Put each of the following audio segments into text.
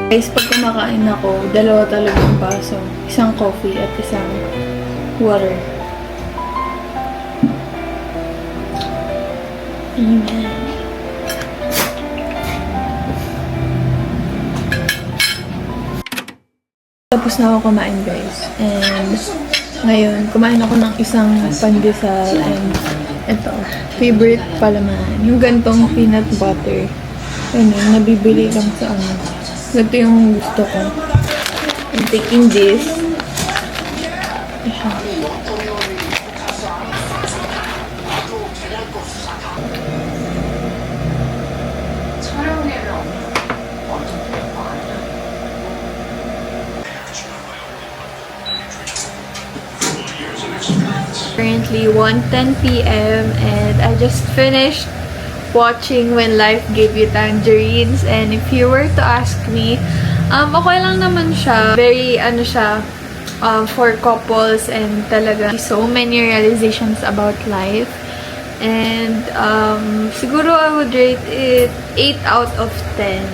Guys, pag kumakain ako, dalawa talagang baso. Isang coffee at isang water. Amen. Tapos na ako kumain, guys. And ngayon, kumain ako ng isang pandesal and ito, favorite palaman. Yung gantong peanut butter. Ano, nabibili lang sa ano. Ito yung gusto ko. I'm taking this. Currently 1:10 p.m. and I just finished watching When Life Gave You Tangerines, and if you were to ask me, okay lang naman siya. Very, siya, for couples and talaga so many realizations about life. And, siguro I would rate it 8 out of 10.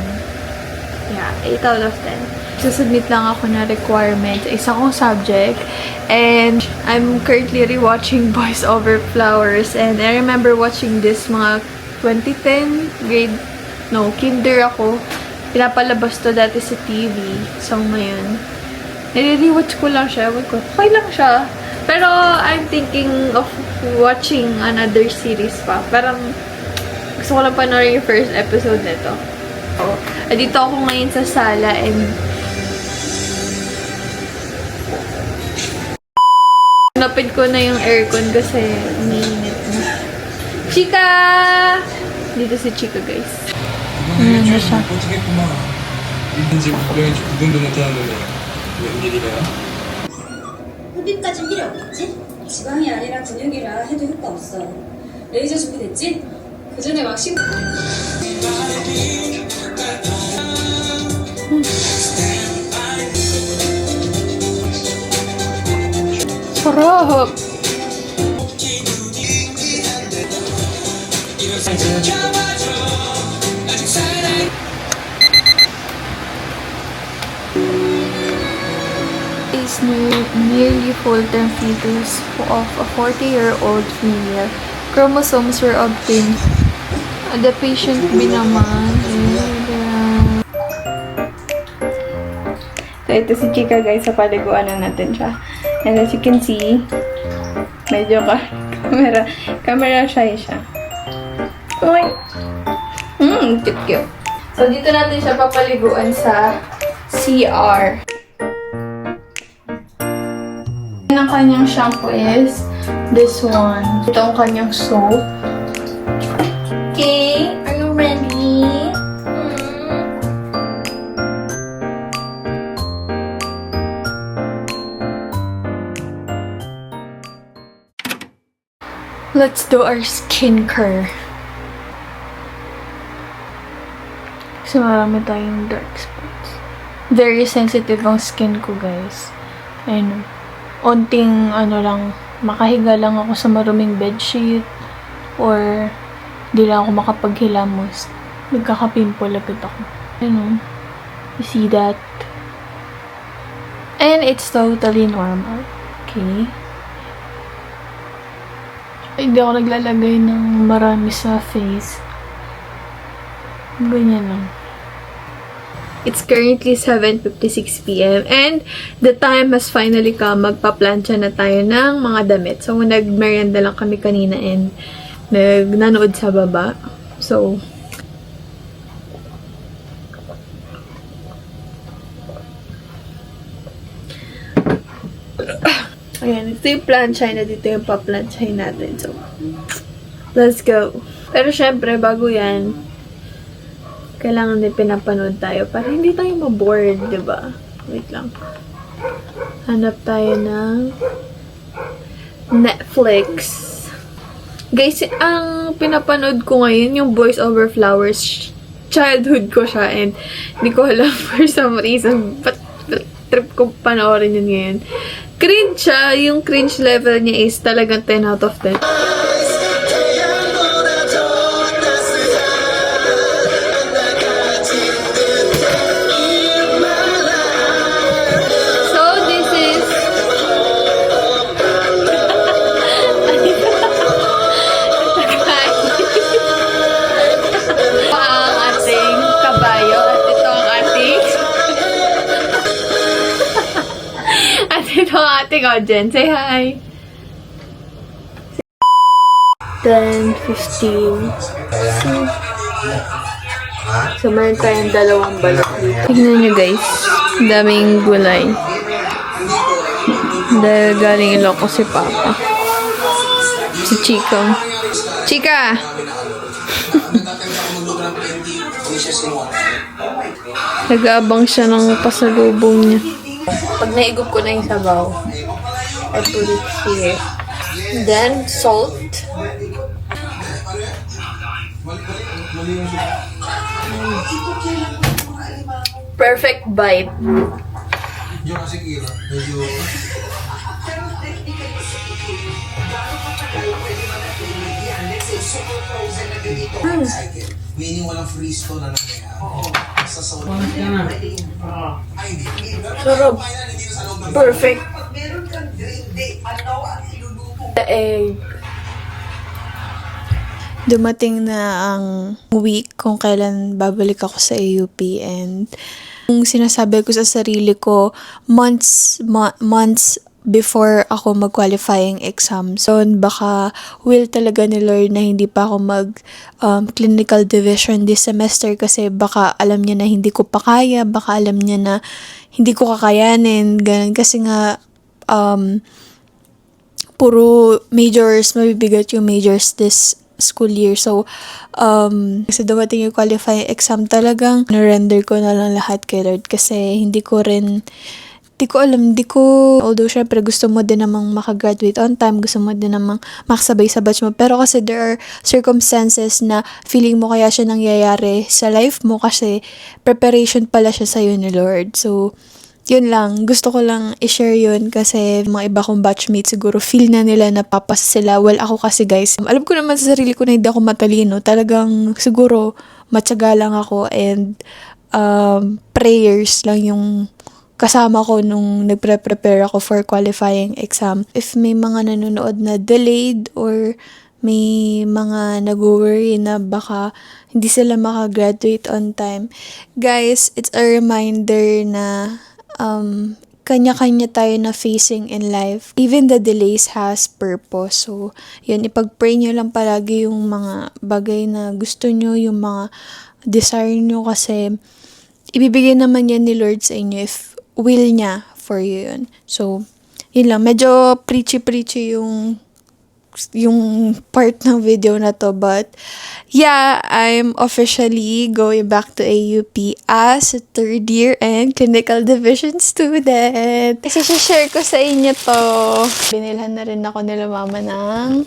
Yeah, 8 out of 10. Susubmit lang ako na requirement sa isa kong subject. And I'm currently rewatching Boys Over Flowers. And I remember watching this mga 2010 kinder ako. Pinapalabas to dati sa TV. So, ngayon, nire-rewatch ko lang siya. Okay lang siya. Pero, I'm thinking of watching another series pa. Parang, gusto ko lang panoorin yung first episode nito. So, dito ako ngayon sa sala and napid ko na yung aircon kasi umiinit na. Chika! Dito si Chika, guys. Ayan na siya. 흡입까지 필요 없겠지? 지방이 아니라 근육이라 해도 효과 없어. 레이저 준비됐지? 그 전에 왁싱... Sarap! Is nearly full-term fetus of a 40-year-old female. Chromosomes were obtained. The patient binaman. So, ito si Chika, guys. Sa paliguan na natin siya. And as you can see, medyo camera shy siya. Okay. Cute. So, dito natin siya papaliguan sa CR. Ang kanyang shampoo is this one. Ito ang kanyang soap. Okay, are you ready? Let's do our skincare. Kasi marami tayong dark spots. Very sensitive ang skin ko, guys. Ayun. Onting lang, makahiga lang ako sa maruming bedsheet or di lang ako makapaghilamos. Nagkaka-pimple agad ako. You see that? And it's totally normal. Okay? Hindi ako naglalagay ng marami sa face. Ganyan lang. It's currently 7:56 p.m. and the time has finally come. Magpa-plancha na tayo ng mga damit. So, nag-merienda lang kami kanina and nanood sa baba. So, ayan, ito yung plancha na dito yung pa-plancha natin. So, let's go. Pero syempre, bago yan, kailangan din pinapanood tayo para hindi tayo mabored, diba? Wait lang. Hanap tayo ng Netflix. Guys, ang pinapanood ko ngayon, yung Boys Over Flowers. Childhood ko siya and hindi ko alam for some reason but trip ko panoorin yun ngayon. Cringe siya. Yung cringe level niya is talagang 10 out of 10. Ikaw, Jen, say hi. 10:15. So, meron tayong dalawang balot dito. Tignan nyo guys. Daming gulay. Dahil galing Ilocos si Papa. Si Chico. Chika! Nag-aabang siya ng pasalubong niya. Pag naigop ko na yung sabaw, I put it here. Then, salt. Perfect bite. Yung kasi kira, medyo... Meaning walang freeze to na nangyayari. Basta sa Sarap. Perfect. The egg. Dumating na ang week kung kailan babalik ako sa AUP, and kung sinasabi ko sa sarili ko months before ako mag-qualifying exam. So, baka will talaga ni Lord na hindi pa ako clinical division this semester kasi baka alam niya na hindi ko pa kaya, baka alam niya na hindi ko kakayanin, ganun. Kasi nga, puro majors, mabibigat yung majors this school year. So, kasi dumating yung qualifying exam, talagang na-render ko na lang lahat kay Lord kasi hindi ko alam, although syempre gusto mo din namang makagraduate on time, gusto mo din namang makasabay sa batch mo, pero kasi there are circumstances na feeling mo kaya siya nangyayari sa life mo kasi preparation pala siya sa'yo ni Lord. So, yun lang. Gusto ko lang i-share yun kasi mga iba kong batchmates siguro feel na nila na papasa sila. Well, ako kasi guys, alam ko naman sa sarili ko na hindi ako matalino. Talagang siguro matyaga lang ako and prayers lang yung kasama ko nung nagpre-prepare ako for qualifying exam. If may mga nanonood na delayed or may mga nag-worry na baka hindi sila makagraduate on time, guys, it's a reminder na kanya-kanya tayo na facing in life. Even the delays has purpose. So, yun, ipag-pray nyo lang palagi yung mga bagay na gusto nyo, yung mga desire nyo kasi ibibigay naman yan ni Lord sa inyo if will niya for you yun. So, yun lang. Medyo preachy yung part ng video na to. But, yeah, I'm officially going back to AUP as a third year and clinical division student. Kasi share ko sa inyo to. Binilhan na rin ako nila mama ng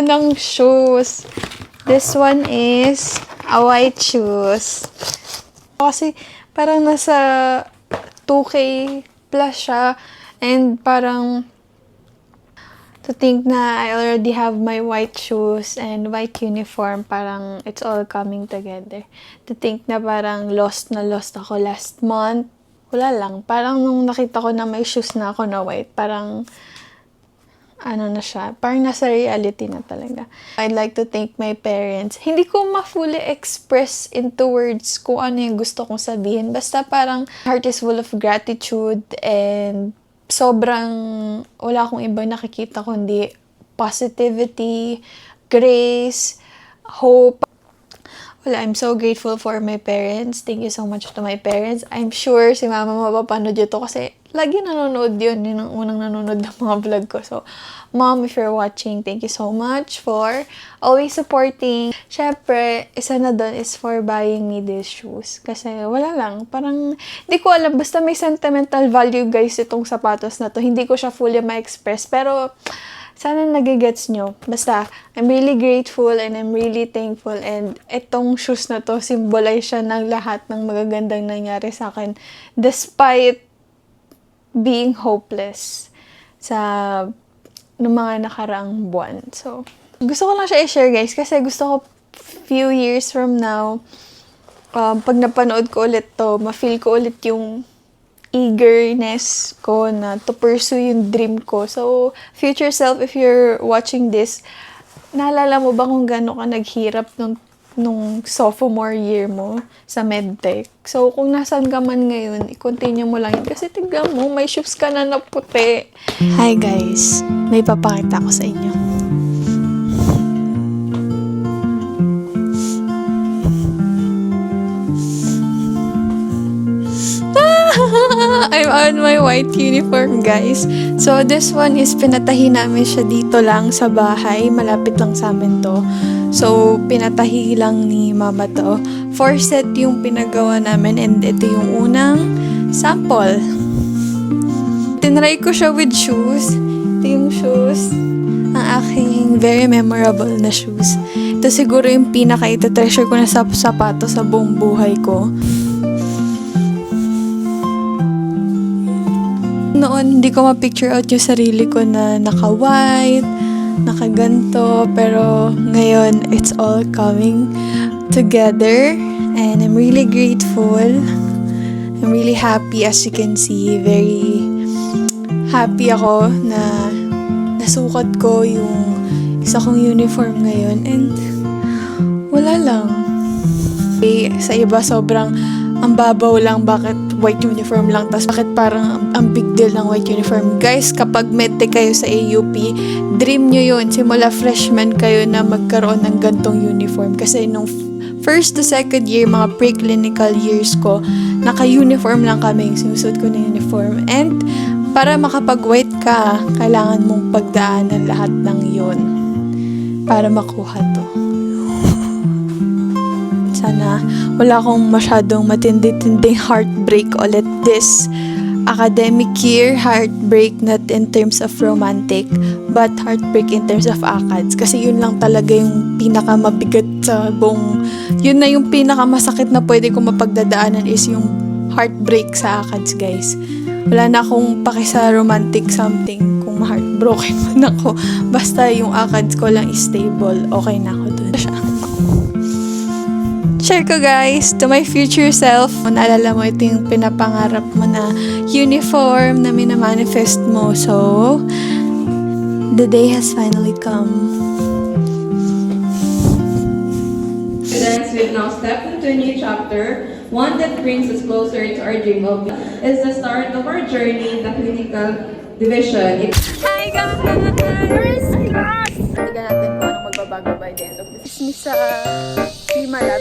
ng shoes. This one is a white shoes. Kasi, parang nasa 2K plus siya. And parang to think na I already have my white shoes and white uniform. Parang it's all coming together. To think na parang lost ako last month. Wala lang. Parang nung nakita ko na may shoes na ako na white, parang ano na siya, parang nasa reality na talaga. I'd like to thank my parents. Hindi ko ma-fully express into words kung ano yung gusto kong sabihin. Basta parang heart is full of gratitude and sobrang wala akong ibang nakikita kundi positivity, grace, hope. Wala, I'm so grateful for my parents. Thank you so much to my parents. I'm sure si mama mapapanood yun to kasi lagi nanonood yun. Yun ang unang nanonood ng mga vlog ko. So, mom, if you're watching, thank you so much for always supporting. Syempre, isa na doon is for buying me these shoes. Kasi wala lang. Parang, hindi ko alam. Basta may sentimental value, guys, itong sapatos na to. Hindi ko siya fully ma-express. Pero, sana nagigets nyo. Basta, I'm really grateful and I'm really thankful. And itong shoes na to, symbolize siya ng lahat ng magagandang nangyari sa akin. Despite being hopeless sa nung mga nakaraang buwan. So, gusto ko lang siya i-share, guys. Kasi gusto ko few years from now, pag napanood ko ulit to, ma-feel ko ulit yung eagerness ko na to pursue yung dream ko. So, future self, if you're watching this, naalala mo ba kung gaano ka naghirap nung nung sophomore year mo sa medtech. So, kung nasan ka man ngayon, i-continue mo lang yun. Kasi tignan mo, may shoes ka na na puti. Hi guys, may papakita ko sa inyo. I'm on my white uniform, guys. So, this one is pinatahi namin siya dito lang sa bahay. Malapit lang sa amin to. So, pinatahi lang ni mama to. 4 set yung pinagawa namin and ito yung unang sample. Tinry ko siya with shoes. Ito yung shoes. Ang aking very memorable na shoes. Ito siguro yung pinaka-treasure ko na sapato sa buong buhay ko. Noon, hindi ko ma-picture out yung sarili ko na naka-white, naka-ganto, pero ngayon, it's all coming together, and I'm really grateful. I'm really happy, as you can see, very happy ako na nasukat ko yung isa kong uniform ngayon, and wala lang. Sa iba, sobrang ang babaw lang, bakit white uniform lang, tas bakit parang ang big deal ng white uniform. Guys, kapag medtech kayo sa AUP, dream nyo yun, simula freshman kayo na magkaroon ng gantong uniform. Kasi nung first to second year, mga pre-clinical years ko, naka-uniform lang kami, sinusuot ko na uniform. And para makapag-white ka, kailangan mong pagdaanan lahat ng yun para makuha to. Sana wala akong masyadong matindi-tinding heartbreak ulit this academic year. Heartbreak not in terms of romantic, but heartbreak in terms of ACADS. Kasi yun lang talaga yung pinakamabigat sa buong, yun na yung pinakamasakit na pwede kong mapagdadaanan is yung heartbreak sa ACADS, guys. Wala na akong paki sa romantic something kung ma-heartbroken man ako. Basta yung ACADS ko lang is stable, okay na ako dun. Share ko, guys, to my future self. Kung naalala mo, ito yung pinapangarap mo na uniform na minamanifest mo. So, the day has finally come. Students, we've now stepped into a new chapter, one that brings us closer to our dream of is the start of our journey in the clinical division. Hi, guys! First class! Tignan natin kung anong magbabago by the end of this. Dismiss sa Himala.